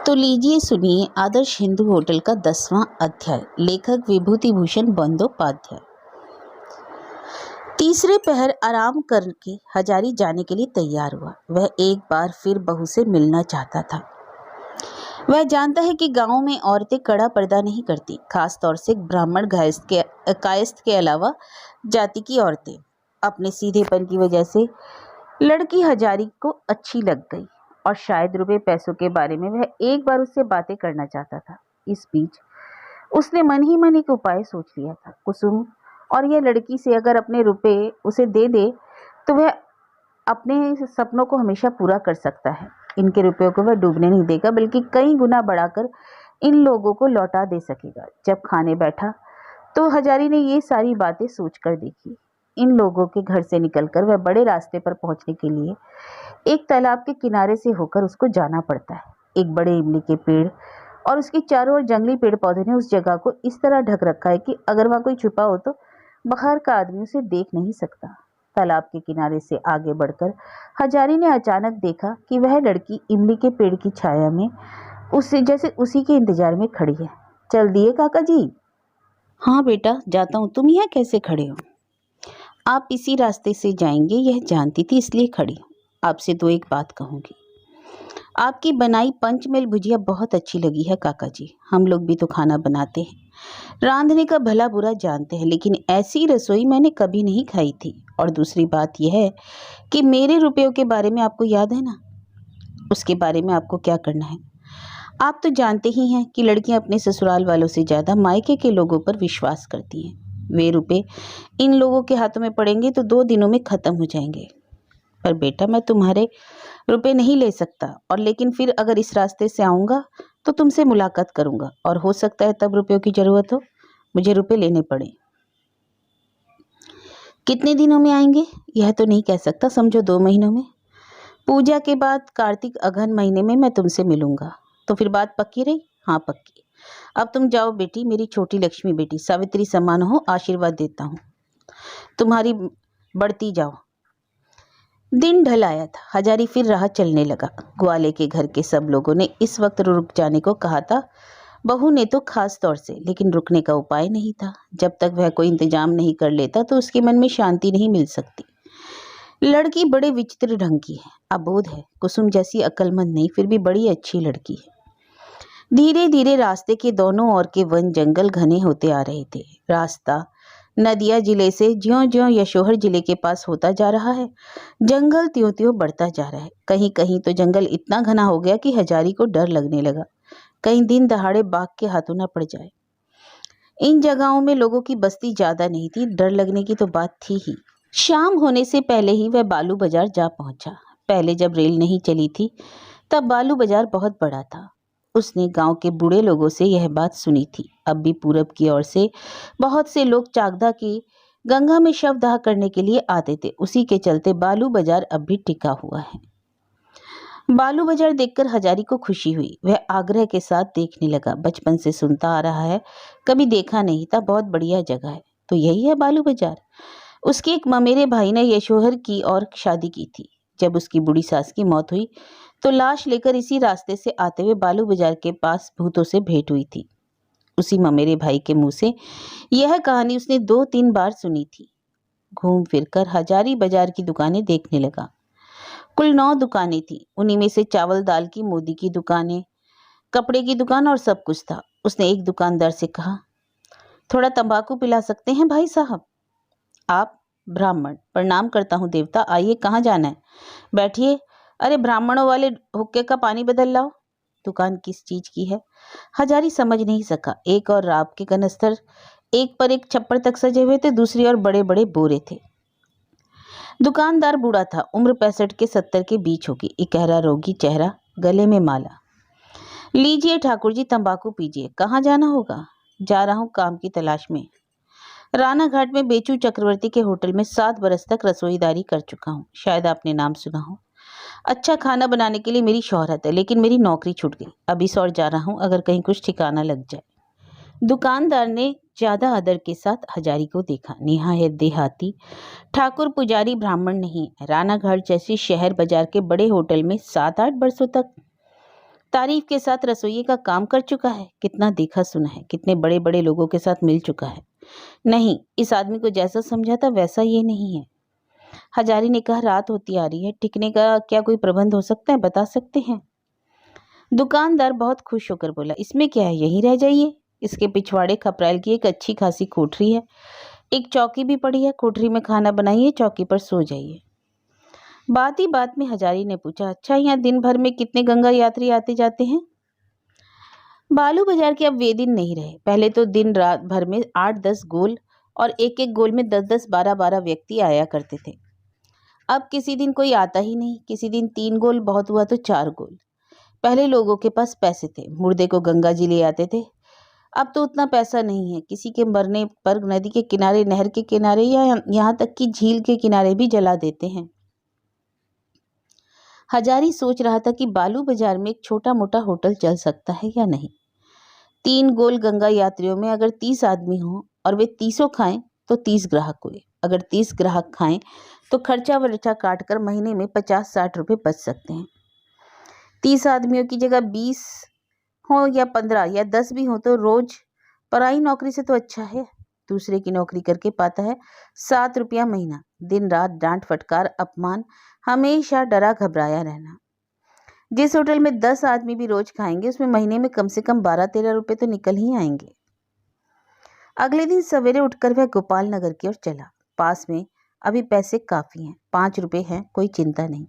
तो लीजिए सुनिए आदर्श हिंदू होटल का 10वां अध्याय। लेखक विभूति भूषण बंदोपाध्याय। तीसरे पहर आराम करके हजारी जाने के लिए तैयार हुआ। वह एक बार फिर बहू से मिलना चाहता था। वह जानता है कि गांव में औरतें कड़ा पर्दा नहीं करती, खास तौर से ब्राह्मण कायस्थ के अलावा जाति की औरतें। अपने सीधेपन की वजह से लड़की हजारी को अच्छी लग गई और शायद रुपए पैसों के बारे में वह एक बार उससे बातें करना चाहता था। इस बीच उसने मन ही मन एक उपाय सोच लिया था। कुसुम और यह लड़की से अगर अपने रुपए उसे दे दे तो वह अपने सपनों को हमेशा पूरा कर सकता है। इनके रुपयों को वह डूबने नहीं देगा, बल्कि कई गुना बढ़ाकर इन लोगों को लौटा दे सकेगा। जब खाने बैठा तो हजारी ने ये सारी बातें सोचकर देखी। इन लोगों के घर से निकलकर वह बड़े रास्ते पर पहुंचने के लिए एक तालाब के किनारे से होकर उसको जाना पड़ता है। एक बड़े इमली के पेड़ और उसके चारों ओर जंगली पेड़ पौधे ने उस जगह को इस तरह ढक रखा है कि अगर वहां कोई छुपा हो तो बाहर का आदमी उसे देख नहीं सकता। तालाब के किनारे से आगे बढ़कर हजारी ने अचानक देखा कि वह लड़की इमली के पेड़ की छाया में उसी के इंतजार में खड़ी है। चल दिए काका जी? हाँ बेटा जाता हूँ। तुम यहाँ कैसे खड़े हो? आप इसी रास्ते से जाएंगे यह जानती थी, इसलिए खड़ी हूँ। आपसे तो एक बात कहूँगी। आपकी बनाई पंचमेल भुजिया बहुत अच्छी लगी है काका जी। हम लोग भी तो खाना बनाते हैं, रांधने का भला बुरा जानते हैं, लेकिन ऐसी रसोई मैंने कभी नहीं खाई थी। और दूसरी बात यह है कि मेरे रुपयों के बारे में आपको याद है ना? उसके बारे में आपको क्या करना है? आप तो जानते ही हैं कि लड़कियां अपने ससुराल वालों से ज़्यादा मायके के लोगों पर विश्वास करती हैं। वे रुपए इन लोगों के हाथों में पड़ेंगे तो 2 दिनों में ख़त्म हो जाएंगे। पर बेटा मैं तुम्हारे रुपए नहीं ले सकता, और लेकिन फिर अगर इस रास्ते से आऊँगा तो तुमसे मुलाकात करूँगा, और हो सकता है तब रुपयों की ज़रूरत हो, मुझे रुपए लेने पड़े। कितने दिनों में आएंगे यह तो नहीं कह सकता, समझो 2 महीनों में। पूजा के बाद कार्तिक अगहन महीने में मैं तुमसे मिलूंगा। तो फिर बात पक्की रही? हाँ पक्की। अब तुम जाओ बेटी, मेरी छोटी लक्ष्मी बेटी, सावित्री समान हो, आशीर्वाद देता हूँ। तुम्हारी बढ़ती जाओ। दिन ढल आया था। हजारी फिर राह चलने लगा। ग्वाले के घर के सब लोगों ने इस वक्त रुक जाने को कहा था, बहू ने तो खास तौर से, लेकिन रुकने का उपाय नहीं था। जब तक वह कोई इंतजाम नहीं कर लेता तो उसके मन में शांति नहीं मिल सकती। लड़की बड़े विचित्र ढंग की है, अबोध है, कुसुम जैसी अक्लमंद नहीं, फिर भी बड़ी अच्छी लड़की है। धीरे धीरे रास्ते के दोनों ओर के वन जंगल घने होते आ रहे थे। रास्ता नदिया जिले से ज्यों-ज्यों यशोहर जिले के पास होता जा रहा है, जंगल त्यों-त्यों बढ़ता जा रहा है। कहीं कहीं तो जंगल इतना घना हो गया कि हजारी को डर लगने लगा, कहीं दिन दहाड़े बाघ के हाथों न पड़ जाए। इन जगहों में लोगों की बस्ती ज्यादा नहीं थी, डर लगने की तो बात थी ही। शाम होने से पहले ही वह बालू बाजार जा पहुंचा। पहले जब रेल नहीं चली थी तब बालू बाजार बहुत बड़ा था। उसने गांव के बूढ़े लोगों से यह बात सुनी थी। अब भी पूरब की ओर से बहुत से लोग चाकदा की गंगा में शवदाह करने के लिए आते थे। उसी के चलते बालू बाजार अब भी टिका हुआ है। बालू बाजार देखकर हजारी को खुशी हुई। वह आग्रह के साथ देखने लगा। बचपन से सुनता आ रहा है, कभी देखा नहीं था, बहुत बढ़िया जगह है। तो यही है बालू बाजार। उसके एक ममेरे भाई ने यशोहर की और शादी की थी। जब उसकी बूढ़ी सास की मौत हुई तो लाश लेकर इसी रास्ते से आते हुए बालू बाजार के पास भूतों से भेंट हुई थी। उसी ममेरे भाई के मुंह से यह कहानी उसने 2-3 बार सुनी थी। घूम फिरकर हजारी बाजार की दुकानें देखने लगा। कुल 9 दुकानें थी। उन्हीं में से चावल दाल की, मोदी की दुकानें, कपड़े की दुकान और सब कुछ था। उसने एक दुकानदार से कहा, थोड़ा तंबाकू पिला सकते हैं भाई साहब? आप? ब्राह्मण। प्रणाम करता हूँ देवता, आइए, कहाँ जाना है? बैठिए। अरे ब्राह्मणों वाले हुक्के का पानी बदल लाओ। दुकान किस चीज की है हजारी समझ नहीं सका। एक और राब के कनस्तर एक पर एक छप्पर तक सजे हुए थे, दूसरी ओर बड़े बड़े बोरे थे। दुकानदार बूढ़ा था, उम्र 65 के 70 के बीच होगी, इकहरा रोगी चेहरा, गले में माला। लीजिए ठाकुर जी, तंबाकू पीजिए। कहाँ जाना होगा? जा रहा हूँ काम की तलाश में। राना घाट में बेचू चक्रवर्ती के होटल में 7 बरस तक रसोईदारी कर चुका हूँ, शायद आपने नाम सुना हो। अच्छा खाना बनाने के लिए मेरी शोहरत है, लेकिन मेरी नौकरी छूट गई। अभी सौर जा रहा हूँ, अगर कहीं कुछ ठिकाना लग जाए। दुकानदार ने ज्यादा आदर के साथ हजारी को देखा। निहायत देहाती, ठाकुर पुजारी ब्राह्मण नहीं। राना घाट जैसे शहर बाजार के बड़े होटल में 7-8 बरसों तक तारीफ के साथ रसोइये का काम कर चुका है, कितना देखा सुना है, कितने बड़े बड़े लोगों के साथ मिल चुका है। नहीं, इस आदमी को जैसा समझा था वैसा ये नहीं है। हजारी ने कहा, रात होती आ रही है, टिकने का क्या कोई प्रबंध हो सकता है, बता सकते हैं? दुकानदार बहुत खुश होकर बोला, इसमें क्या है, यहीं रह जाइए। इसके पिछवाड़े खपराइल की एक अच्छी खासी कोठरी है, एक चौकी भी पड़ी है, कोठरी में खाना बनाइए, चौकी पर सो जाइए। बात ही बात में हजारी ने पूछा, अच्छा यहाँ दिन भर में कितने गंगा यात्री आते जाते हैं? बालू बाजार के अब वे दिन नहीं रहे। पहले तो दिन रात भर में 8-10 गोल और एक एक गोल में 10-10 12-12 व्यक्ति आया करते थे। अब किसी दिन कोई आता ही नहीं, किसी दिन 3 गोल, बहुत हुआ तो 4 गोल। पहले लोगों के पास पैसे थे, मुर्दे को गंगा जी ले आते थे। अब तो उतना पैसा नहीं है, किसी के मरने पर नदी के किनारे, नहर के किनारे या यहाँ तक कि झील के किनारे भी जला देते हैं। हजारी सोच रहा था कि बालू बाजार में एक छोटा मोटा होटल चल सकता है या नहीं। 3 गोल गंगा यात्रियों में अगर 30 आदमी हों और वे 30 खाएं तो 30 ग्राहक हुए। अगर 30 ग्राहक खाएं तो खर्चा वर्चा काट कर महीने में 50-60 रुपये बच सकते हैं। 30 आदमियों की जगह 20 हो या 15 या 10 भी हो तो रोज पराई नौकरी से तो अच्छा है। दूसरे की नौकरी करके पाता है 7 रुपया महीना, दिन रात डांट फटकार अपमान, हमेशा डरा घबराया रहना। जिस होटल में 10 आदमी भी रोज खाएंगे उसमें महीने में कम से कम 12-13 रुपये तो निकल ही आएंगे। अगले दिन सवेरे उठकर वह गोपाल नगर की ओर चला। पास में अभी पैसे काफी हैं, 5 रुपये हैं, कोई चिंता नहीं।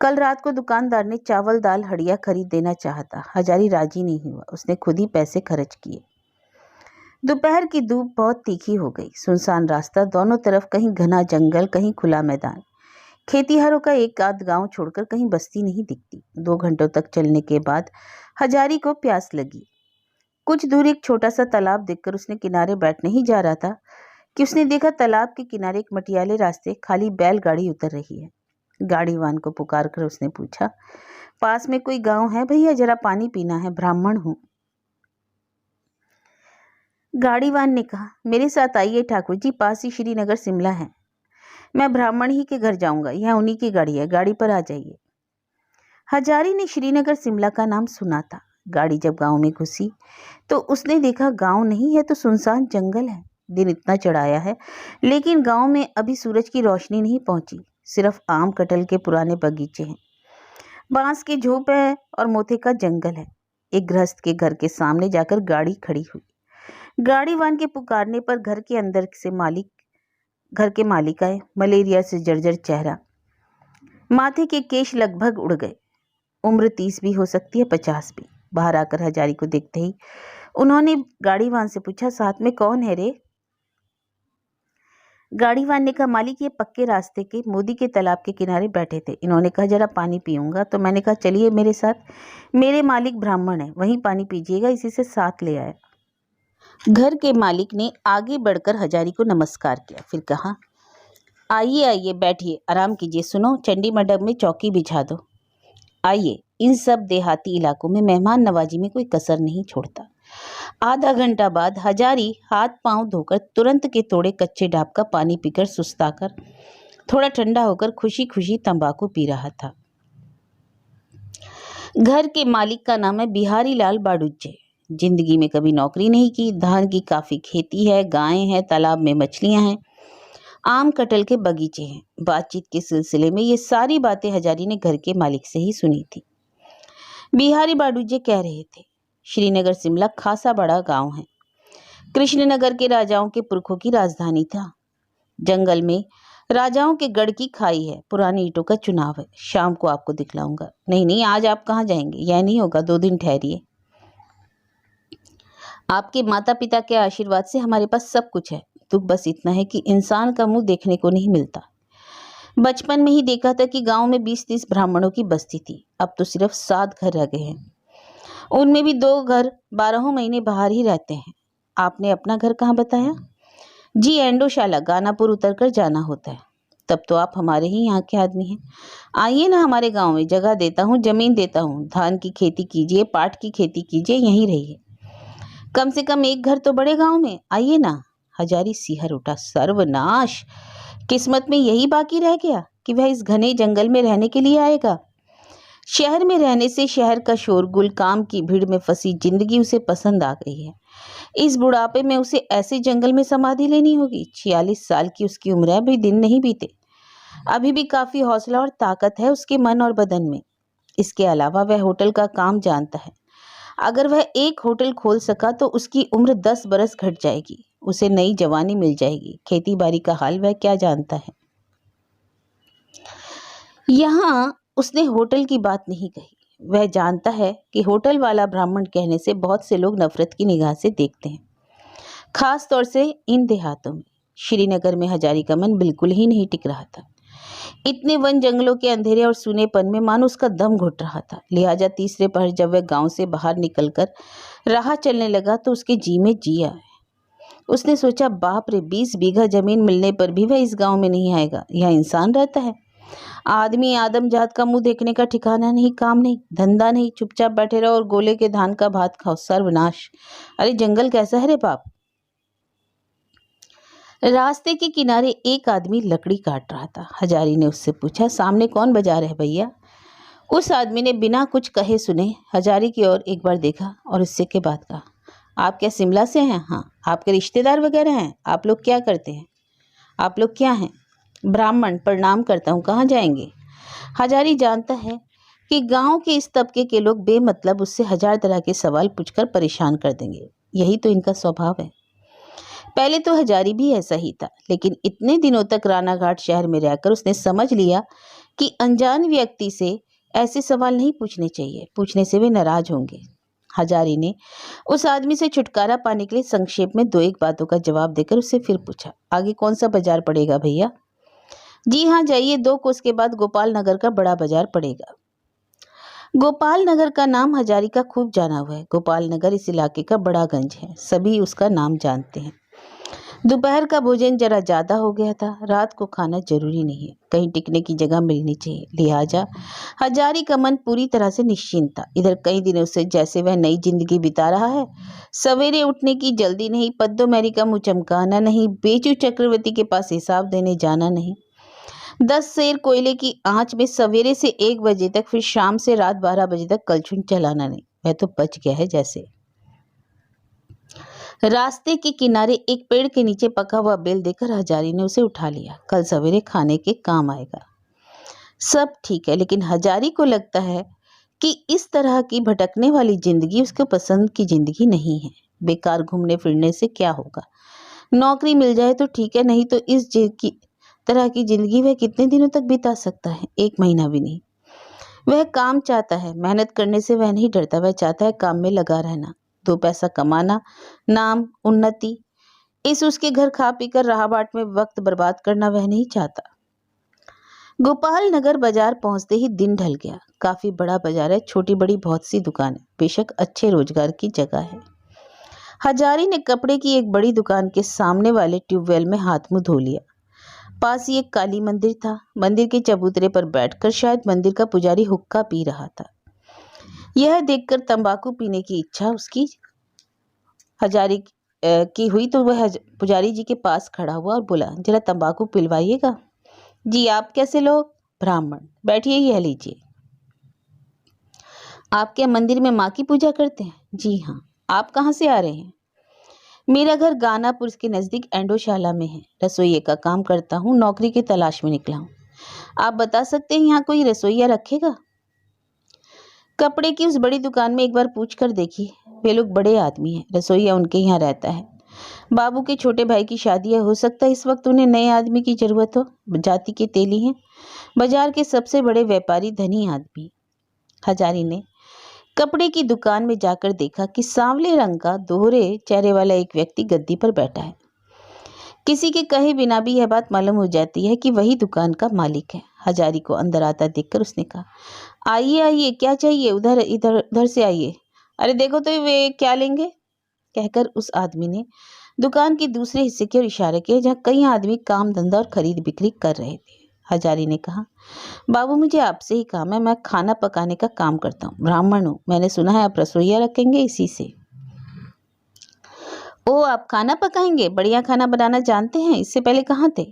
कल रात को दुकानदार ने चावल दाल हड़िया खरीद देना चाहा था, हजारी राजी नहीं हुआ, उसने खुद ही पैसे खर्च किए। दोपहर की धूप बहुत तीखी हो गई, सुनसान रास्ता, दोनों तरफ कहीं घना जंगल, कहीं खुला मैदान। खेतीहरों का एक आध गांव छोड़कर कहीं बस्ती नहीं दिखती। 2 घंटों तक चलने के बाद हजारी को प्यास लगी। कुछ दूर एक छोटा सा तालाब देखकर उसने किनारे बैठने ही जा रहा था कि उसने देखा तालाब के किनारे एक मटियाले रास्ते खाली बैलगाड़ी उतर रही है। गाड़ीवान को पुकार कर उसने पूछा, पास में कोई गांव है भैया, जरा पानी पीना है, ब्राह्मण हूं। गाड़ीवान ने कहा, मेरे साथ आइए ठाकुर जी, पास ही श्रीनगर शिमला है। मैं ब्राह्मण ही के घर जाऊंगा, यह उन्हीं की गाड़ी है, गाड़ी पर आ जाइए। हजारी ने श्रीनगर शिमला का नाम सुना था। गाड़ी जब गांव में घुसी तो उसने देखा गांव नहीं है तो सुनसान जंगल है। दिन इतना चढ़ाया है लेकिन गांव में अभी सूरज की रोशनी नहीं पहुंची, सिर्फ आम कटहल के पुराने बगीचे हैं, बांस के झोंप है और मोथे का जंगल है। एक गृहस्थ के घर के सामने जाकर गाड़ी खड़ी हुई। गाड़ीवान के पुकारने पर घर के मालिक आए। मलेरिया से जर्जर चेहरा, माथे के केश लगभग उड़ गए। उम्र 30 भी हो सकती है, 50 भी। बाहर आकर हजारी को देखते ही उन्होंने गाड़ीवान से पूछा, साथ में कौन है रे? गाड़ीवान ने कहा, मालिक ये पक्के रास्ते के मोदी के तालाब के किनारे बैठे थे, इन्होंने कहा जरा पानी पीऊंगा, तो मैंने कहा चलिए मेरे साथ, मेरे मालिक ब्राह्मण है, वहीं पानी पीजिएगा, इसी से साथ ले आया। घर के मालिक ने आगे बढ़कर हजारी को नमस्कार किया, फिर कहा, आइए आइए बैठिए, आराम कीजिए, सुनो चंडी मंडप में चौकी बिछा दो। आइए, इन सब देहाती इलाकों में मेहमान नवाजी में कोई कसर नहीं छोड़ता। आधा घंटा बाद हजारी हाथ पांव धोकर तुरंत के तोड़े कच्चे डाब का पानी पीकर सुस्ताकर थोड़ा ठंडा होकर खुशी खुशी तंबाकू पी रहा था। घर के मालिक का नाम है बिहारी लाल बाड़ूजे। जिंदगी में कभी नौकरी नहीं की, धान की काफी खेती है, गायें हैं, तालाब में मछलियां हैं, आम कटहल के बगीचे हैं। बातचीत के सिलसिले में ये सारी बातें हजारी ने घर के मालिक से ही सुनी थी। बिहारी बाड़ूजे कह रहे थे, श्रीनगर शिमला खासा बड़ा गांव है, कृष्णनगर के राजाओं के पुरखों की राजधानी था। जंगल में राजाओं के गढ़ की खाई है, पुरानी ईंटों का चुनाव है, शाम को आपको दिखलाऊंगा। नहीं नहीं, आज आप कहाँ जाएंगे? यह नहीं होगा, 2 दिन ठहरिए। आपके माता पिता के आशीर्वाद से हमारे पास सब कुछ है, दुख बस इतना है कि इंसान का मुंह देखने को नहीं मिलता। बचपन में ही देखा था कि गांव में 20-30 ब्राह्मणों की बस्ती थी, अब तो सिर्फ 7 घर रह गए हैं, उनमें भी 2 घर 12 महीने बाहर ही रहते हैं। आपने अपना घर कहाँ बताया? जी, एंडोशाला, गानापुर उतरकर जाना होता है। तब तो आप हमारे ही यहाँ के आदमी हैं, आइए ना हमारे गांव में, जगह देता हूँ, जमीन देता हूँ, धान की खेती कीजिए, पाट की खेती कीजिए, यहीं रहिए, कम से कम एक घर तो बड़े गांव में, आइए ना। हजारी सिहर उठा, सर्वनाश, किस्मत में यही बाकी रह गया कि वह इस घने जंगल में रहने के लिए आएगा। शहर में रहने से शहर का शोरगुल, काम की भीड़ में फंसी जिंदगी उसे पसंद आ गई है। इस बुढ़ापे में उसे ऐसे जंगल में समाधि लेनी होगी। 46 साल की उसकी उम्र है, अभी दिन नहीं बीते। अभी भी काफी हौसला और ताकत है उसके मन और बदन में। इसके अलावा वह होटल का काम जानता है। अगर वह एक होटल खोल सका तो उसकी उम्र 10 बरस घट जाएगी। उसे नई जवानी मिल जाएगी। खेती बाड़ी का हाल वह क्या जानता है। यहाँ उसने होटल की बात नहीं कही। वह जानता है कि होटल वाला ब्राह्मण कहने से बहुत से लोग नफरत की निगाह से देखते हैं, खास तौर से इन देहातों में। श्रीनगर में हजारी का मन बिल्कुल ही नहीं टिक रहा था। इतने वन जंगलों के अंधेरे और सूनेपन में मानो उसका दम घुट रहा था। लिहाजा तीसरे पहर जब वह गांव से बाहर निकलकर राह चलने लगा तो उसके जी में जी आया। उसने सोचा, बाप रे, 20 बीघा जमीन मिलने पर भी वह इस गांव में नहीं आएगा। यह इंसान रहता है। आदमी आदम जात का मुंह देखने का ठिकाना नहीं, काम नहीं, धंधा नहीं, चुपचाप बैठे रहो और गोले के धान का भात खाओ। सर्वनाश। अरे जंगल कैसा है रे बाप। रास्ते के किनारे एक आदमी लकड़ी काट रहा था। हजारी ने उससे पूछा, सामने कौन बाजार है भैया। उस आदमी ने बिना कुछ कहे सुने हजारी की ओर एक बार देखा और उससे के बाद कहा, आप क्या शिमला से हैं? हाँ। आपके रिश्तेदार वगैरह हैं? आप लोग क्या करते हैं? आप लोग क्या हैं? ब्राह्मण। प्रणाम करता हूँ, कहाँ जाएंगे? हजारी जानता है कि गांव के इस तबके के लोग बेमतलब उससे हजार तरह के सवाल पूछकर परेशान कर देंगे। यही तो इनका स्वभाव है। पहले तो हजारी भी ऐसा ही था, लेकिन इतने दिनों तक रानाघाट शहर में रहकर उसने समझ लिया कि अनजान व्यक्ति से ऐसे सवाल नहीं पूछने चाहिए। पूछने से वे नाराज होंगे। हजारी ने उस आदमी से छुटकारा पाने के लिए संक्षेप में 2-1 बातों का जवाब देकर उससे फिर पूछा, आगे कौन सा बाजार पड़ेगा भैया? जी हाँ, जाइए, 2 कोस के बाद गोपाल नगर का बड़ा बाजार पड़ेगा। गोपाल नगर का नाम हजारी का खूब जाना हुआ है। गोपाल नगर इस इलाके का बड़ा गंज है, सभी उसका नाम जानते हैं। दोपहर का भोजन जरा ज्यादा हो गया था। रात को खाना जरूरी नहीं है, कहीं टिकने की जगह मिलनी चाहिए। लिहाजा हजारी का मन पूरी तरह से निश्चिंत था। इधर कई दिनों से जैसे वह नई जिंदगी बिता रहा है। सवेरे उठने की जल्दी नहीं, पद्दो मैरी का मुंह चमकाना नहीं, बेचू चक्रवर्ती के पास हिसाब देने जाना नहीं, 10 सेर कोयले की आंच में सवेरे से 1 बजे तक, फिर शाम से रात 12 बजे तक कलछुल चलाना नहीं। वह तो बच गया है जैसे। रास्ते के किनारे एक पेड़ के नीचे पका हुआ बेल देकर हजारी ने उसे उठा लिया। कल सवेरे खाने के काम आएगा। सब ठीक है, लेकिन हजारी को लगता है कि इस तरह की भटकने वाली जिंदगी उसके पसंद की जिंदगी नहीं है। बेकार घूमने फिरने से क्या होगा? नौकरी मिल जाए तो ठीक है, नहीं तो इस तरह की जिंदगी वह कितने दिनों तक बिता सकता है? 1 महीना भी नहीं। वह काम चाहता है, मेहनत करने से वह नहीं डरता। वह चाहता है काम में लगा रहना, 2 पैसा कमाना, नाम, उन्नति। इस उसके घर खा पीकर राह बाट में वक्त बर्बाद करना वह नहीं चाहता। गोपाल नगर बाजार पहुंचते ही दिन ढल गया। काफी बड़ा बाजार है, छोटी बड़ी बहुत सी दुकान है, बेशक अच्छे रोजगार की जगह है। हजारी ने कपड़े की एक बड़ी दुकान के सामने वाले ट्यूबवेल में हाथ मुंह धो लिया। पास ही एक काली मंदिर था। मंदिर के चबूतरे पर बैठकर शायद मंदिर का पुजारी हुक्का पी रहा था। यह देखकर तंबाकू पीने की इच्छा उसकी हजारी की हुई तो वह पुजारी जी के पास खड़ा हुआ और बोला, जरा तंबाकू पिलवाइएगा। जी, आप कैसे लोग? ब्राह्मण। बैठिए, यह लीजिए। आप क्या मंदिर में माँ की पूजा करते हैं? जी हाँ। आप कहाँ से आ रहे हैं? मेरा घर गानापुर के नजदीक एंडोशाला में है। रसोइये का काम करता हूँ, नौकरी की तलाश में निकला हूँ। आप बता सकते हैं यहाँ कोई रसोइया रखेगा? कपड़े की उस बड़ी दुकान में एक बार पूछ कर देखिए। वे लोग बड़े आदमी हैं, रसोइया उनके यहाँ रहता है। बाबू के छोटे भाई की शादी है, हो सकता है इस वक्त उन्हें नए आदमी की जरूरत हो। जाति के तेली हैं, बाजार के सबसे बड़े व्यापारी, धनी आदमी। हजारी ने कपड़े की दुकान में जाकर देखा कि सांवले रंग का दोहरे चेहरे वाला एक व्यक्ति गद्दी पर बैठा है। किसी के कहे बिना भी यह बात मालूम हो जाती है कि वही दुकान का मालिक है। हजारी को अंदर आता देखकर उसने कहा, आइए आइए, क्या चाहिए? उधर इधर उधर से आइए। अरे देखो तो वे क्या लेंगे? कहकर उस आदमी ने दुकान के दूसरे हिस्से की ओर इशारा किया, जहाँ कई आदमी काम धंधा और खरीद बिक्री कर रहे थे। हजारी ने कहा, बाबू मुझे आपसे ही काम है, मैं खाना पकाने का काम करता हूँ, ब्राह्मण हूँ। मैंने सुना है आप रसोइया रखेंगे, इसी से। ओ, आप खाना पकाएंगे? बढ़िया खाना बनाना जानते हैं। इससे पहले कहाँ थे?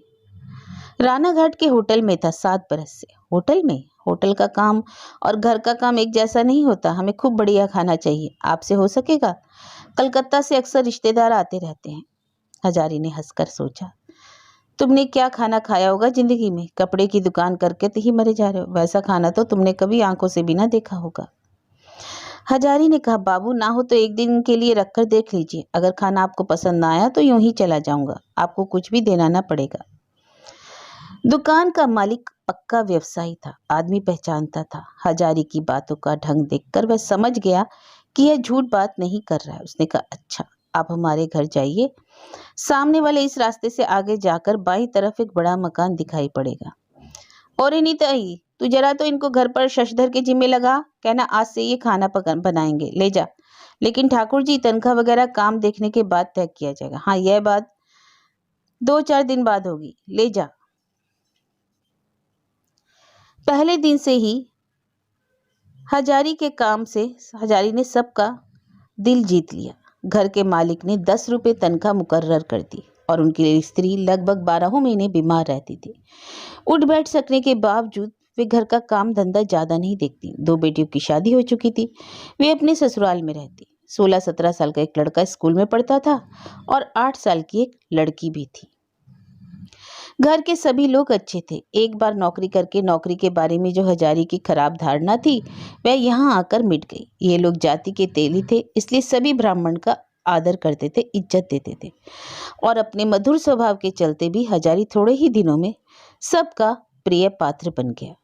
रानाघाट के होटल में था 7 बरस से। होटल में? होटल का काम और घर का काम एक जैसा नहीं होता। हमें खूब बढ़िया खाना चाहिए। आपसे हो सकेगा? कलकत्ता से अक्सर रिश्तेदार आते रहते हैं। हजारी ने हंसकर सोचा। तुमने क्या खाना खाया होगा जिंदगी में? कपड़े की दुकान करके तो ही मरे जा रहे हो। वैसा खाना तो तुमने कभी आंखों से भी ना देखा होगा। हजारी ने कहा, बाबू ना हो तो एक दिन के लिए रखकर देख लीजिए। अगर खाना आपको पसंद ना आया तो यूं ही चला जाऊंगा। आपको कुछ भी देना ना पड़ेगा। दुकान का मालिक पक्का व्यवसायी था। आदमी पहचानता था। हजारी की बातों का ढंग देखकर वह समझ गया कि यह झूठ बात नहीं कर रहा है। उसने कहा, अच्छा आप हमारे घर जाइए। सामने वाले इस रास्ते से आगे जाकर बाईं तरफ एक बड़ा मकान दिखाई पड़ेगा। और नहीं तू जरा तो इनको घर पर शशधर के जिम्मे लगा। कहना आज से ये खाना बनाएंगे, ले जा। लेकिन ठाकुर जी, तनख्वाह वगैरह काम देखने के बाद तय किया जाएगा। हाँ, यह बात 2-4 दिन बाद होगी। ले जा। पहले दिन से ही हजारी ने सबका दिल जीत लिया। घर के मालिक ने 10 रुपये तनख्वाह मुकर्रर कर दी और उनकी स्त्री लगभग 12 महीने बीमार रहती थी। उठ बैठ सकने के बावजूद वे घर का काम धंधा ज्यादा नहीं देखती। 2 बेटियों की शादी हो चुकी थी। वे अपने ससुराल में रहती। 16-17 साल का एक लड़का स्कूल में पढ़ता था और 8 साल की एक लड़की भी थी। घर के सभी लोग अच्छे थे। एक बार नौकरी करके नौकरी के बारे में जो हजारी की खराब धारणा थी वह यहाँ आकर मिट गई। ये लोग जाति के तेली थे, इसलिए सभी ब्राह्मण का आदर करते थे, इज्जत देते थे। और अपने मधुर स्वभाव के चलते भी हजारी थोड़े ही दिनों में सबका प्रिय पात्र बन गया।